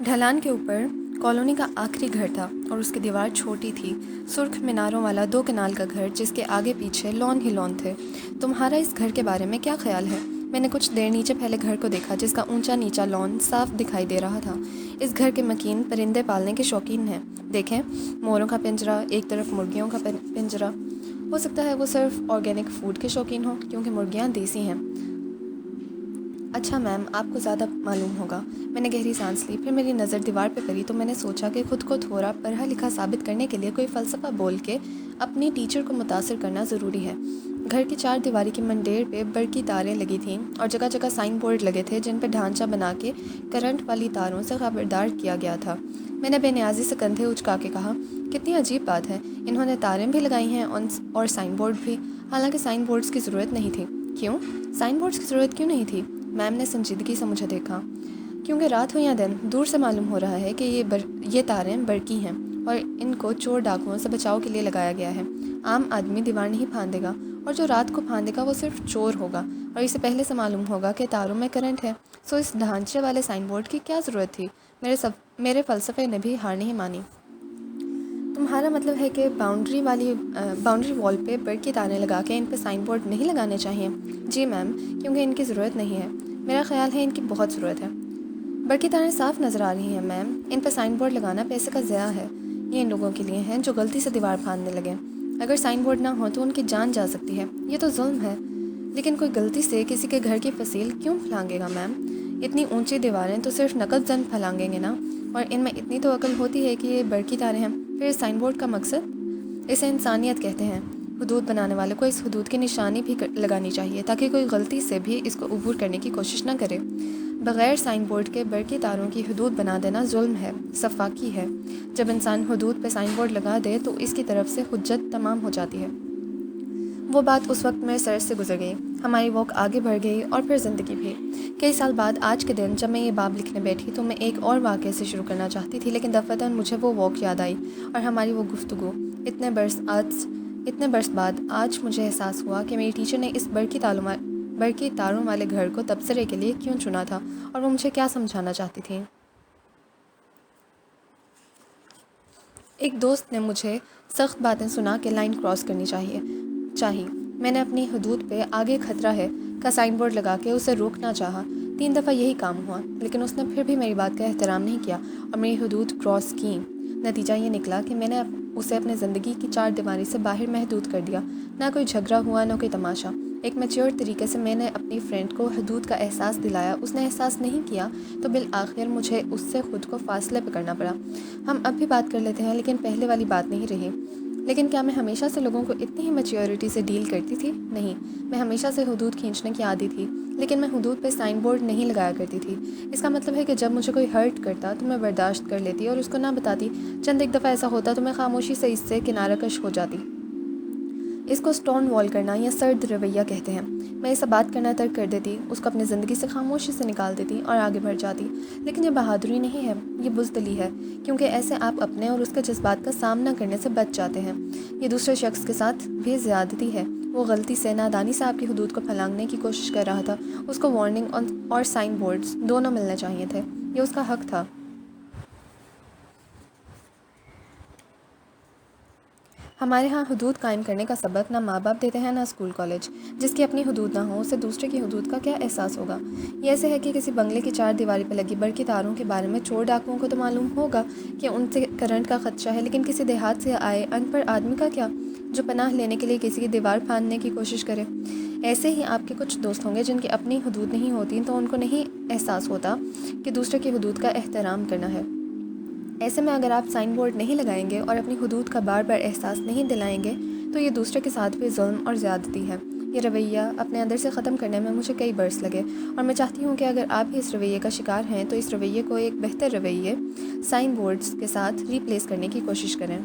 ڈھلان کے اوپر کالونی کا آخری گھر تھا اور اس کی دیوار چھوٹی تھی، سرخ میناروں والا 2 کنال کا گھر جس کے آگے پیچھے لون ہی لون تھے۔ تمہارا اس گھر کے بارے میں کیا خیال ہے؟ میں نے کچھ دیر نیچے پھیلے گھر کو دیکھا جس کا اونچا نیچا لون صاف دکھائی دے رہا تھا۔ اس گھر کے مکین پرندے پالنے کے شوقین ہیں۔ دیکھیں، موروں کا پنجرا، ایک طرف مرغیوں کا پنجرا۔ ہو سکتا ہے وہ صرف آرگینک فوڈ کے شوقین ہوں کیونکہ مرغیاں دیسی ہیں۔ اچھا میم، آپ کو زیادہ معلوم ہوگا۔ میں نے گہری سانس لی، پھر میری نظر دیوار پہ پڑی تو میں نے سوچا کہ خود کو تھوڑا پڑھا لکھا ثابت کرنے کے لیے کوئی فلسفہ بول کے اپنی ٹیچر کو متاثر کرنا ضروری ہے۔ گھر کی 4 دیواری کی منڈیر پہ برقی تاریں لگی تھیں اور جگہ جگہ سائن بورڈ لگے تھے جن پہ ڈھانچہ بنا کے کرنٹ والی تاروں سے خبردار کیا گیا تھا۔ میں نے بے نیازی سے کندھے اچکا کے کہا، کتنی عجیب بات ہے، انہوں نے تاریں بھی لگائی ہیں اور سائن بورڈ بھی، حالانکہ سائن بورڈز کی ضرورت نہیں تھی۔ کیوں؟ سائن بورڈز کی ضرورت کیوں نہیں تھی؟ میم نے سنجیدگی سے مجھے دیکھا۔ کیونکہ رات ہو یا دن، دور سے معلوم ہو رہا ہے کہ یہ تاریں برقی ہیں اور ان کو چور ڈاکوؤں سے بچاؤ کے لیے لگایا گیا ہے۔ عام آدمی دیوار نہیں پھاندے گا، اور جو رات کو پھاندے گا وہ صرف چور ہوگا، اور اسے پہلے سے معلوم ہوگا کہ تاروں میں کرنٹ ہے۔ سو اس ڈھانچے والے سائن بورڈ کی کیا ضرورت تھی؟ میرے فلسفے نے بھی ہار نہیں مانی۔ تمہارا مطلب ہے کہ باؤنڈری وال پہ برقی تاریں لگا کے ان پہ سائن بورڈ نہیں لگانے چاہیے؟ جی میم، کیونکہ ان کی ضرورت نہیں ہے۔ میرا خیال ہے ان کی بہت ضرورت ہے۔ برقی تاریں صاف نظر آ رہی ہیں میم، ان پہ سائن بورڈ لگانا پیسے کا ضیاع ہے۔ یہ ان لوگوں کے لیے ہیں جو غلطی سے دیوار پھاندنے لگے۔ اگر سائن بورڈ نہ ہو تو ان کی جان جا سکتی ہے، یہ تو ظلم ہے۔ لیکن کوئی غلطی سے کسی کے گھر کی فصیل کیوں پھلانگے گا میم؟ اتنی اونچی دیواریں تو صرف نقد زن پھلانگیں گے نا، اور ان میں اتنی تو عقل ہوتی ہے کہ یہ برقی تاریں ہیں۔ پھر اس سائن بورڈ کا مقصد؟ اسے انسانیت کہتے ہیں۔ حدود بنانے والے کو اس حدود کی نشانی بھی لگانی چاہیے تاکہ کوئی غلطی سے بھی اس کو عبور کرنے کی کوشش نہ کرے۔ بغیر سائن بورڈ کے برقی تاروں کی حدود بنا دینا ظلم ہے، سفاکی ہے۔ جب انسان حدود پہ سائن بورڈ لگا دے تو اس کی طرف سے حجت تمام ہو جاتی ہے۔ وہ بات اس وقت میرے سر سے گزر گئی۔ ہماری واک آگے بڑھ گئی اور پھر زندگی بھی۔ کئی سال بعد آج کے دن جب میں یہ باب لکھنے بیٹھی تو میں ایک اور واقعے سے شروع کرنا چاہتی تھی، لیکن دفعتاً مجھے وہ واک یاد آئی اور ہماری وہ گفتگو۔ اتنے برس بعد آج مجھے احساس ہوا کہ میری ٹیچر نے اس برقی تاروں والے گھر کو تبصرے کے لیے کیوں چنا تھا اور وہ مجھے کیا سمجھانا چاہتی تھی۔ ایک دوست نے مجھے سخت باتیں سنا کے لائن کراس کرنی چاہی۔ میں نے اپنی حدود پہ آگے خطرہ ہے کا سائن بورڈ لگا کے اسے روکنا چاہا۔ 3 دفعہ یہی کام ہوا، لیکن اس نے پھر بھی میری بات کا احترام نہیں کیا اور میری حدود کراس کی۔ نتیجہ یہ نکلا کہ میں نے اسے اپنے زندگی کی 4 دیواری سے باہر محدود کر دیا۔ نہ کوئی جھگڑا ہوا، نہ کوئی تماشا۔ ایک میچور طریقے سے میں نے اپنی فرینڈ کو حدود کا احساس دلایا، اس نے احساس نہیں کیا تو بالآخر مجھے اس سے خود کو فاصلے پہ کرنا پڑا۔ ہم اب بھی بات کر لیتے ہیں لیکن پہلے والی بات نہیں رہی۔ لیکن کیا میں ہمیشہ سے لوگوں کو اتنی ہی میچیورٹی سے ڈیل کرتی تھی؟ نہیں، میں ہمیشہ سے حدود کھینچنے کی عادی تھی، لیکن میں حدود پہ سائن بورڈ نہیں لگایا کرتی تھی۔ اس کا مطلب ہے کہ جب مجھے کوئی ہرٹ کرتا تو میں برداشت کر لیتی اور اس کو نہ بتاتی۔ چند ایک دفعہ ایسا ہوتا تو میں خاموشی سے اس سے کنارہ کش ہو جاتی۔ اس کو سٹون وال کرنا یا سرد رویہ کہتے ہیں۔ میں اسے بات کرنا ترک کر دیتی، اس کو اپنی زندگی سے خاموشی سے نکال دیتی اور آگے بڑھ جاتی۔ لیکن یہ بہادری نہیں ہے، یہ بزدلی ہے، کیونکہ ایسے آپ اپنے اور اس کے جذبات کا سامنا کرنے سے بچ جاتے ہیں۔ یہ دوسرے شخص کے ساتھ بھی زیادتی ہے۔ وہ غلطی سے، نادانی سے آپ کی حدود کو پھلانگنے کی کوشش کر رہا تھا۔ اس کو وارننگ اور سائن بورڈز دونوں ملنے چاہیے تھے۔ یہ اس کا حق تھا۔ ہمارے ہاں حدود قائم کرنے کا سبق نہ ماں باپ دیتے ہیں نہ اسکول کالج۔ جس کی اپنی حدود نہ ہو اسے دوسرے کی حدود کا کیا احساس ہوگا؟ یہ ایسے ہے کہ کسی بنگلے کی 4 دیواری پہ لگی برقی تاروں کے بارے میں چور ڈاکوؤں کو تو معلوم ہوگا کہ ان سے کرنٹ کا خدشہ ہے، لیکن کسی دیہات سے آئے ان پڑھ آدمی کا کیا، جو پناہ لینے کے لیے کسی کی دیوار پھاندنے کی کوشش کرے؟ ایسے ہی آپ کے کچھ دوست ہوں گے جن کی اپنی حدود نہیں ہوتی تو ان کو نہیں احساس ہوتا کہ دوسرے کی حدود کا احترام کرنا ہے۔ ایسے میں اگر آپ سائن بورڈ نہیں لگائیں گے اور اپنی حدود کا بار بار احساس نہیں دلائیں گے تو یہ دوسرے کے ساتھ بھی ظلم اور زیادتی ہے۔ یہ رویہ اپنے اندر سے ختم کرنے میں مجھے کئی برس لگے، اور میں چاہتی ہوں کہ اگر آپ بھی اس رویے کا شکار ہیں تو اس رویے کو ایک بہتر رویے سائن بورڈز کے ساتھ ریپلیس کرنے کی کوشش کریں۔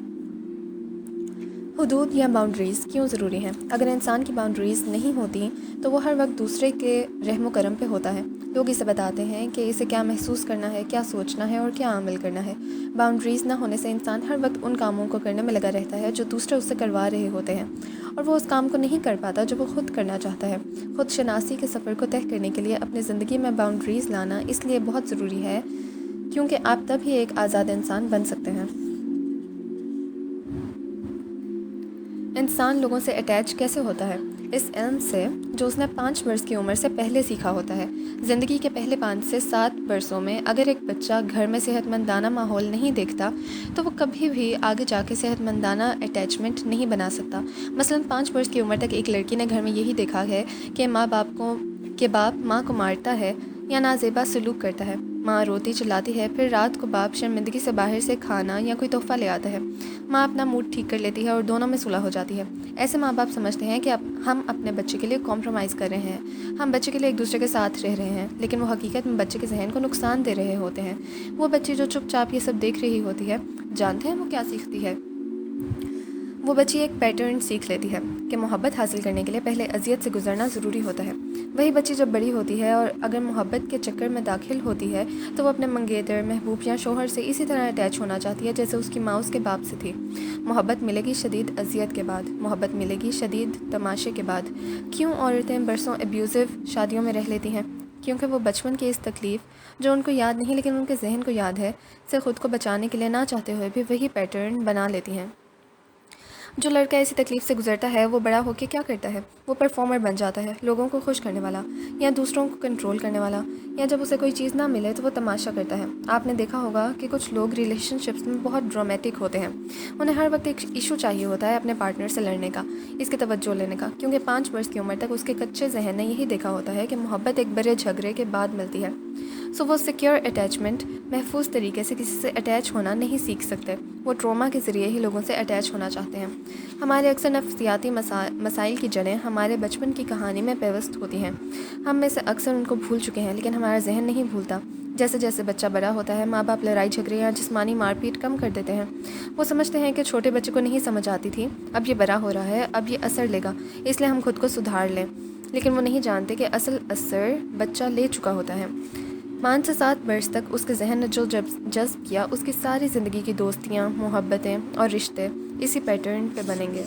حدود یا باؤنڈریز کیوں ضروری ہیں؟ اگر انسان کی باؤنڈریز نہیں ہوتی تو وہ ہر وقت دوسرے کے رحم و کرم پہ ہوتا ہے۔ لوگ اسے بتاتے ہیں کہ اسے کیا محسوس کرنا ہے، کیا سوچنا ہے اور کیا عمل کرنا ہے۔ باؤنڈریز نہ ہونے سے انسان ہر وقت ان کاموں کو کرنے میں لگا رہتا ہے جو دوسرے اس سے کروا رہے ہوتے ہیں، اور وہ اس کام کو نہیں کر پاتا جو وہ خود کرنا چاہتا ہے۔ خود شناسی کے سفر کو طے کرنے کے لیے اپنی زندگی میں باؤنڈریز لانا اس لیے بہت ضروری ہے کیونکہ آپ تب ہی ایک آزاد انسان بن سکتے ہیں۔ انسان لوگوں سے اٹیچ کیسے ہوتا ہے؟ اس علم سے جو اس نے 5 برس کی عمر سے پہلے سیکھا ہوتا ہے۔ زندگی کے پہلے 5 سے 7 برسوں میں اگر ایک بچہ گھر میں صحت مندانہ ماحول نہیں دیکھتا تو وہ کبھی بھی آگے جا کے صحت مندانہ اٹیچمنٹ نہیں بنا سکتا۔ مثلاً 5 برس کی عمر تک ایک لڑکی نے گھر میں یہی دیکھا ہے کہ باپ ماں کو مارتا ہے یا نازیبا سلوک کرتا ہے، ماں روتی چلاتی ہے، پھر رات کو باپ شرمندگی سے باہر سے کھانا یا کوئی تحفہ لے آتا ہے، ماں اپنا موڈ ٹھیک کر لیتی ہے اور دونوں میں صلح ہو جاتی ہے۔ ایسے ماں باپ سمجھتے ہیں کہ اب ہم اپنے بچے کے لیے کمپرومائز کر رہے ہیں، ہم بچے کے لیے ایک دوسرے کے ساتھ رہ رہے ہیں، لیکن وہ حقیقت میں بچے کے ذہن کو نقصان دے رہے ہوتے ہیں۔ وہ بچی جو چپ چاپ یہ سب دیکھ رہی ہوتی ہے، جانتے ہیں وہ کیا سیکھتی ہے؟ وہ بچی ایک پیٹرن سیکھ لیتی ہے کہ محبت حاصل کرنے کے لیے پہلے اذیت سے گزرنا ضروری ہوتا ہے۔ وہی بچی جب بڑی ہوتی ہے اور اگر محبت کے چکر میں داخل ہوتی ہے تو وہ اپنے منگیتر، محبوب یا شوہر سے اسی طرح اٹیچ ہونا چاہتی ہے جیسے اس کی ماں اس کے باپ سے تھی۔ محبت ملے گی شدید اذیت کے بعد، محبت ملے گی شدید تماشے کے بعد۔ کیوں عورتیں برسوں ابیوزو شادیوں میں رہ لیتی ہیں؟ کیونکہ وہ بچپن کی اس تکلیف جو ان کو یاد نہیں لیکن ان کے ذہن کو یاد ہے سے خود کو بچانے کے لیے نہ چاہتے ہوئے بھی وہی پیٹرن بنا لیتی ہیں۔ جو لڑکا ایسی تکلیف سے گزرتا ہے وہ بڑا ہو کے کیا کرتا ہے؟ وہ پرفارمر بن جاتا ہے، لوگوں کو خوش کرنے والا یا دوسروں کو کنٹرول کرنے والا، یا جب اسے کوئی چیز نہ ملے تو وہ تماشا کرتا ہے۔ آپ نے دیکھا ہوگا کہ کچھ لوگ ریلیشن شپس میں بہت ڈرامیٹک ہوتے ہیں، انہیں ہر وقت ایک ایشو چاہیے ہوتا ہے اپنے پارٹنر سے لڑنے کا، اس کی توجہ لینے کا، کیونکہ 5 برس کی عمر تک اس کے کچے ذہن نے یہی دیکھا ہوتا ہے کہ محبت ایک بڑے جھگڑے کے بعد ملتی ہے۔ سو وہ سیکیور اٹیچمنٹ، محفوظ طریقے سے کسی سے اٹیچ ہونا نہیں سیکھ سکتے، وہ ٹروما کے ذریعے ہی لوگوں سے اٹیچ ہونا چاہتے ہیں۔ ہمارے اکثر نفسیاتی مسائل کی جڑیں ہمارے بچپن کی کہانی میں پیوست ہوتی ہیں، ہم میں سے اکثر ان کو بھول چکے ہیں لیکن ہمارا ذہن نہیں بھولتا۔ جیسے جیسے بچہ بڑا ہوتا ہے ماں باپ لڑائی جھگڑے یا جسمانی مار پیٹ کم کر دیتے ہیں۔ وہ سمجھتے ہیں کہ چھوٹے بچے کو نہیں سمجھ آتی تھی، اب یہ بڑا ہو رہا ہے، اب یہ اثر لے گا، اس لیے ہم خود کو سدھار لیں، لیکن وہ نہیں جانتے کہ اصل اثر بچہ لے چکا ہوتا ہے۔ 5 سے 7 برس تک اس کے ذہن نے جو جذب کیا اس کی ساری زندگی کی دوستیاں، محبتیں اور رشتے اسی پیٹرن پہ بنیں گے۔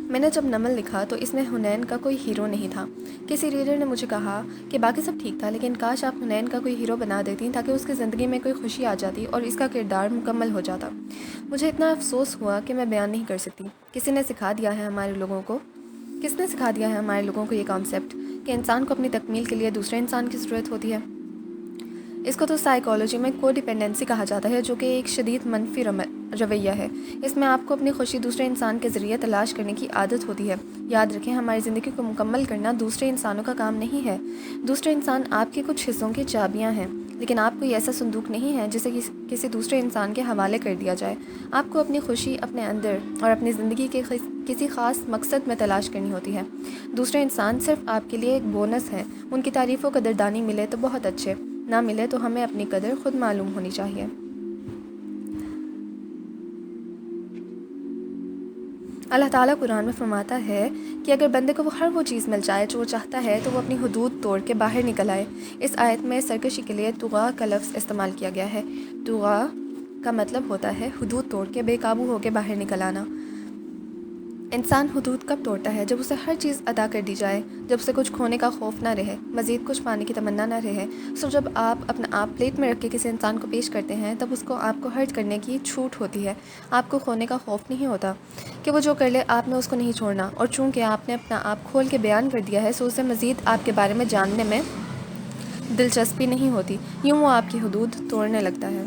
میں نے جب نمل لکھا تو اس میں حنین کا کوئی ہیرو نہیں تھا۔ کسی ریڈر نے مجھے کہا کہ باقی سب ٹھیک تھا لیکن کاش آپ حنین کا کوئی ہیرو بنا دیتی تاکہ اس کی زندگی میں کوئی خوشی آ جاتی اور اس کا کردار مکمل ہو جاتا۔ مجھے اتنا افسوس ہوا کہ میں بیان نہیں کر سکتی۔ کس نے سکھا دیا ہے ہمارے لوگوں کو یہ کانسیپٹ کہ انسان کو اپنی تکمیل کے لیے دوسرے انسان کی ضرورت ہوتی ہے؟ اس کو تو سائیکالوجی میں کو ڈیپینڈنسی کہا جاتا ہے، جو کہ ایک شدید منفی رویہ ہے۔ اس میں آپ کو اپنی خوشی دوسرے انسان کے ذریعے تلاش کرنے کی عادت ہوتی ہے۔ یاد رکھیں، ہماری زندگی کو مکمل کرنا دوسرے انسانوں کا کام نہیں ہے۔ دوسرے انسان آپ کے کچھ حصوں کی چابیاں ہیں، لیکن آپ کوئی ایسا صندوق نہیں ہے جسے کسی دوسرے انسان کے حوالے کر دیا جائے۔ آپ کو اپنی خوشی اپنے اندر اور اپنی زندگی کے کسی خاص مقصد میں تلاش کرنی ہوتی ہے۔ دوسرے انسان صرف آپ کے لیے ایک بونس ہے، ان کی تعریف و قدردانی ملے تو بہت اچھے، نہ ملے تو ہمیں اپنی قدر خود معلوم ہونی چاہیے۔ اللہ تعالیٰ قرآن میں فرماتا ہے کہ اگر بندے کو ہر وہ چیز مل جائے جو وہ چاہتا ہے تو وہ اپنی حدود توڑ کے باہر نکل آئے۔ اس آیت میں سرکشی کے لیے طغیٰ کا لفظ استعمال کیا گیا ہے۔ طغیٰ کا مطلب ہوتا ہے حدود توڑ کے بے قابو ہو کے باہر نکل آنا۔ انسان حدود کب توڑتا ہے؟ جب اسے ہر چیز عطا کر دی جائے، جب اسے کچھ کھونے کا خوف نہ رہے، مزید کچھ پانے کی تمنا نہ رہے۔ جب آپ اپنا آپ پلیٹ میں رکھ کے کسی انسان کو پیش کرتے ہیں تب اس کو آپ کو ہرٹ کرنے کی چھوٹ ہوتی ہے، آپ کو کھونے کا خوف نہیں ہوتا کہ وہ جو کر لے آپ نے اس کو نہیں چھوڑنا، اور چونکہ آپ نے اپنا آپ کھول کے بیان کر دیا ہے سو اسے مزید آپ کے بارے میں جاننے میں دلچسپی نہیں ہوتی، یوں وہ آپ کی حدود توڑنے لگتا ہے۔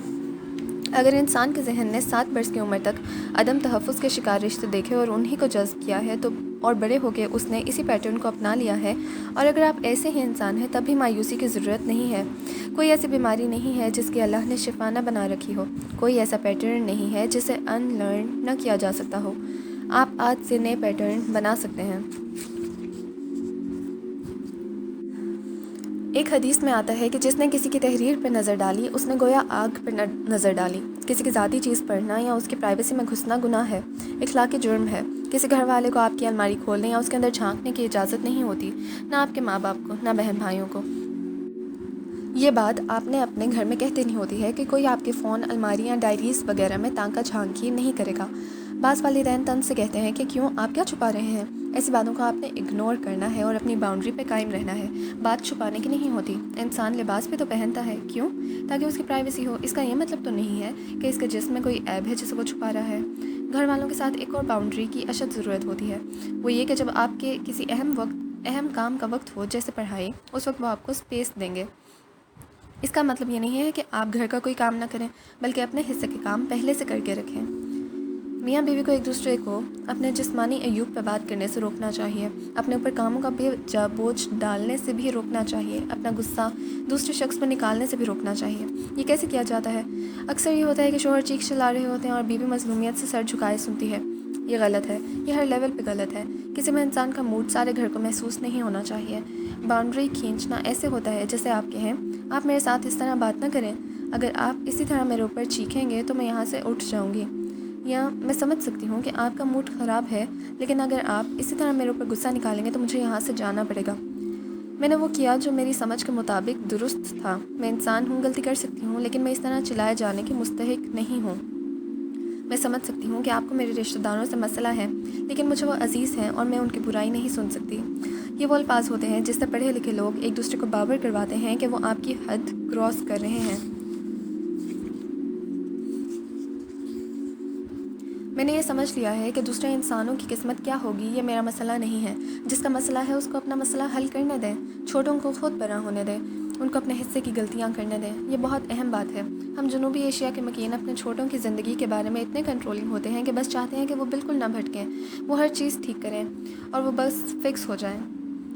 اگر انسان کے ذہن نے 7 برس کی عمر تک عدم تحفظ کے شکار رشتے دیکھے اور انہی کو جذب کیا ہے اور بڑے ہو کے اس نے اسی پیٹرن کو اپنا لیا ہے، اور اگر آپ ایسے ہی انسان ہیں تب بھی مایوسی کی ضرورت نہیں ہے۔ کوئی ایسی بیماری نہیں ہے جس کی اللہ نے شفا نہ بنا رکھی ہو، کوئی ایسا پیٹرن نہیں ہے جسے ان لرن نہ کیا جا سکتا ہو۔ آپ آج سے نئے پیٹرن بنا سکتے ہیں۔ ایک حدیث میں آتا ہے کہ جس نے کسی کی تحریر پر نظر ڈالی اس نے گویا آگ پر نظر ڈالی۔ کسی کی ذاتی چیز پڑھنا یا اس کی پرائیویسی میں گھسنا گناہ ہے، اخلاقی جرم ہے۔ کسی گھر والے کو آپ کی الماری کھولنے یا اس کے اندر جھانکنے کی اجازت نہیں ہوتی، نہ آپ کے ماں باپ کو، نہ بہن بھائیوں کو۔ یہ بات آپ نے اپنے گھر میں کہتے نہیں ہوتی ہے کہ کوئی آپ کے فون، الماری یا ڈائریز وغیرہ میں تانکا جھانکی نہیں کرے گا۔ بعض والدین طنز سے کہتے ہیں کہ کیوں آپ کیا چھپا رہے ہیں، ایسی باتوں کو آپ نے اگنور کرنا ہے اور اپنی باؤنڈری پہ قائم رہنا ہے۔ بات چھپانے کی نہیں ہوتی، انسان لباس بھی تو پہنتا ہے، کیوں؟ تاکہ اس کی پرائیویسی ہو۔ اس کا یہ مطلب تو نہیں ہے کہ اس کے جسم میں کوئی عیب ہے جسے وہ چھپا رہا ہے۔ گھر والوں کے ساتھ ایک اور باؤنڈری کی اشد ضرورت ہوتی ہے، وہ یہ کہ جب آپ کے کسی اہم کام کا وقت ہو جیسے پڑھائی، اس وقت وہ آپ کو اسپیس دیں گے۔ اس کا مطلب یہ نہیں ہے کہ آپ گھر کا کوئی کام نہ کریں، بلکہ اپنے حصے کے کام پہلے سے کر کے رکھیں۔ میاں بیوی کو ایک دوسرے کو اپنے جسمانی عیوب پہ بات کرنے سے روکنا چاہیے، اپنے اوپر کاموں کا بوجھ ڈالنے سے بھی روکنا چاہیے، اپنا غصہ دوسرے شخص پر نکالنے سے بھی روکنا چاہیے۔ یہ کیسے کیا جاتا ہے؟ اکثر یہ ہوتا ہے کہ شوہر چیخ چلا رہے ہوتے ہیں اور بیوی مظلومیت سے سر جھکائے سنتی ہے۔ یہ غلط ہے، یہ ہر لیول پہ غلط ہے۔ کسی میں انسان کا موڈ سارے گھر کو محسوس نہیں ہونا چاہیے۔ باؤنڈری کھینچنا ایسے ہوتا ہے جیسے آپ کہیں، آپ میرے ساتھ اس طرح بات نہ کریں، اگر آپ اسی طرح میرے اوپر چیخیں گے تو میں یہاں سے اٹھ جاؤں گی۔ یا میں سمجھ سکتی ہوں کہ آپ کا موڈ خراب ہے، لیکن اگر آپ اسی طرح میرے اوپر غصہ نکالیں گے تو مجھے یہاں سے جانا پڑے گا۔ میں نے وہ کیا جو میری سمجھ کے مطابق درست تھا۔ میں انسان ہوں، غلطی کر سکتی ہوں، لیکن میں اس طرح چلائے جانے کی مستحق نہیں ہوں۔ میں سمجھ سکتی ہوں کہ آپ کو میرے رشتہ داروں سے مسئلہ ہے، لیکن مجھے وہ عزیز ہیں اور میں ان کی برائی نہیں سن سکتی۔ یہ وہ الفاظ ہوتے ہیں جس سے پڑھے لکھے لوگ ایک دوسرے کو باور کرواتے ہیں کہ وہ آپ کی حد کراس کر رہے ہیں۔ میں نے یہ سمجھ لیا ہے کہ دوسرے انسانوں کی قسمت کیا ہوگی یہ میرا مسئلہ نہیں ہے۔ جس کا مسئلہ ہے اس کو اپنا مسئلہ حل کرنے دیں، چھوٹوں کو خود بڑا ہونے دیں، ان کو اپنے حصے کی غلطیاں کرنے دیں۔ یہ بہت اہم بات ہے۔ ہم جنوبی ایشیا کے مکین اپنے چھوٹوں کی زندگی کے بارے میں اتنے کنٹرولنگ ہوتے ہیں کہ بس چاہتے ہیں کہ وہ بالکل نہ بھٹکیں، وہ ہر چیز ٹھیک کریں اور وہ بس فکس ہو جائیں۔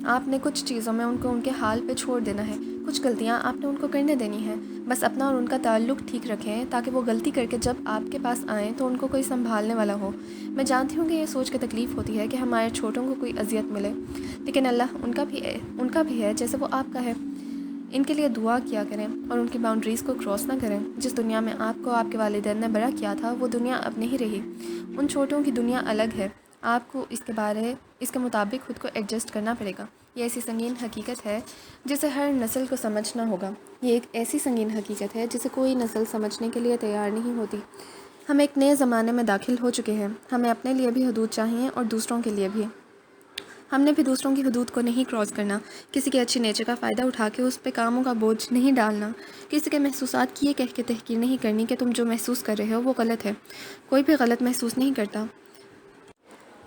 آپ نے کچھ چیزوں میں ان کو ان کے حال پہ چھوڑ دینا ہے، کچھ غلطیاں آپ نے ان کو کرنے دینی ہیں۔ بس اپنا اور ان کا تعلق ٹھیک رکھیں تاکہ وہ غلطی کر کے جب آپ کے پاس آئیں تو ان کو کوئی سنبھالنے والا ہو۔ میں جانتی ہوں کہ یہ سوچ کے تکلیف ہوتی ہے کہ ہمارے چھوٹوں کو کوئی اذیت ملے، لیکن اللہ ان کا بھی ہے جیسے وہ آپ کا ہے۔ ان کے لیے دعا کیا کریں اور ان کی باؤنڈریز کو کراس نہ کریں۔ جس دنیا میں آپ کو آپ کے والدین نے بڑا کیا تھا وہ دنیا اب نہیں رہی۔ ان چھوٹوں کی دنیا الگ ہے، آپ کو اس کے مطابق خود کو ایڈجسٹ کرنا پڑے گا۔ یہ ایسی سنگین حقیقت ہے جسے ہر نسل کو سمجھنا ہوگا۔ یہ ایک ایسی سنگین حقیقت ہے جسے کوئی نسل سمجھنے کے لیے تیار نہیں ہوتی۔ ہم ایک نئے زمانے میں داخل ہو چکے ہیں، ہمیں اپنے لیے بھی حدود چاہیے اور دوسروں کے لیے بھی۔ ہم نے بھی دوسروں کی حدود کو نہیں کراس کرنا، کسی کے اچھی نیچر کا فائدہ اٹھا کے اس پہ کاموں کا بوجھ نہیں ڈالنا، کسی کے محسوسات کی یہ کہہ کے تحقیر نہیں کرنی کہ تم جو محسوس کر رہے ہو وہ غلط ہے۔ کوئی بھی غلط محسوس نہیں کرتا۔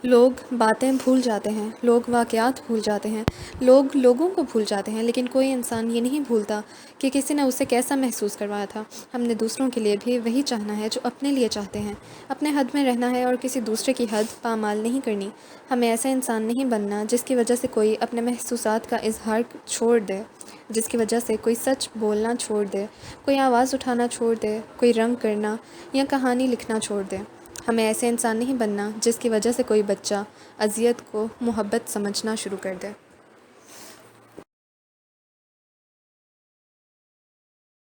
لوگ باتیں بھول جاتے ہیں، لوگ واقعات بھول جاتے ہیں، لوگ لوگوں کو بھول جاتے ہیں، لیکن کوئی انسان یہ نہیں بھولتا کہ کسی نے اسے کیسا محسوس کروایا تھا۔ ہم نے دوسروں کے لیے بھی وہی چاہنا ہے جو اپنے لیے چاہتے ہیں، اپنے حد میں رہنا ہے اور کسی دوسرے کی حد پامال نہیں کرنی۔ ہمیں ایسا انسان نہیں بننا جس کی وجہ سے کوئی اپنے محسوسات کا اظہار چھوڑ دے، جس کی وجہ سے کوئی سچ بولنا چھوڑ دے، کوئی آواز اٹھانا چھوڑ دے، کوئی رنگ کرنا یا کہانی لکھنا چھوڑ دے۔ ہمیں ایسے انسان نہیں بننا جس کی وجہ سے کوئی بچہ اذیت کو محبت سمجھنا شروع کر دے۔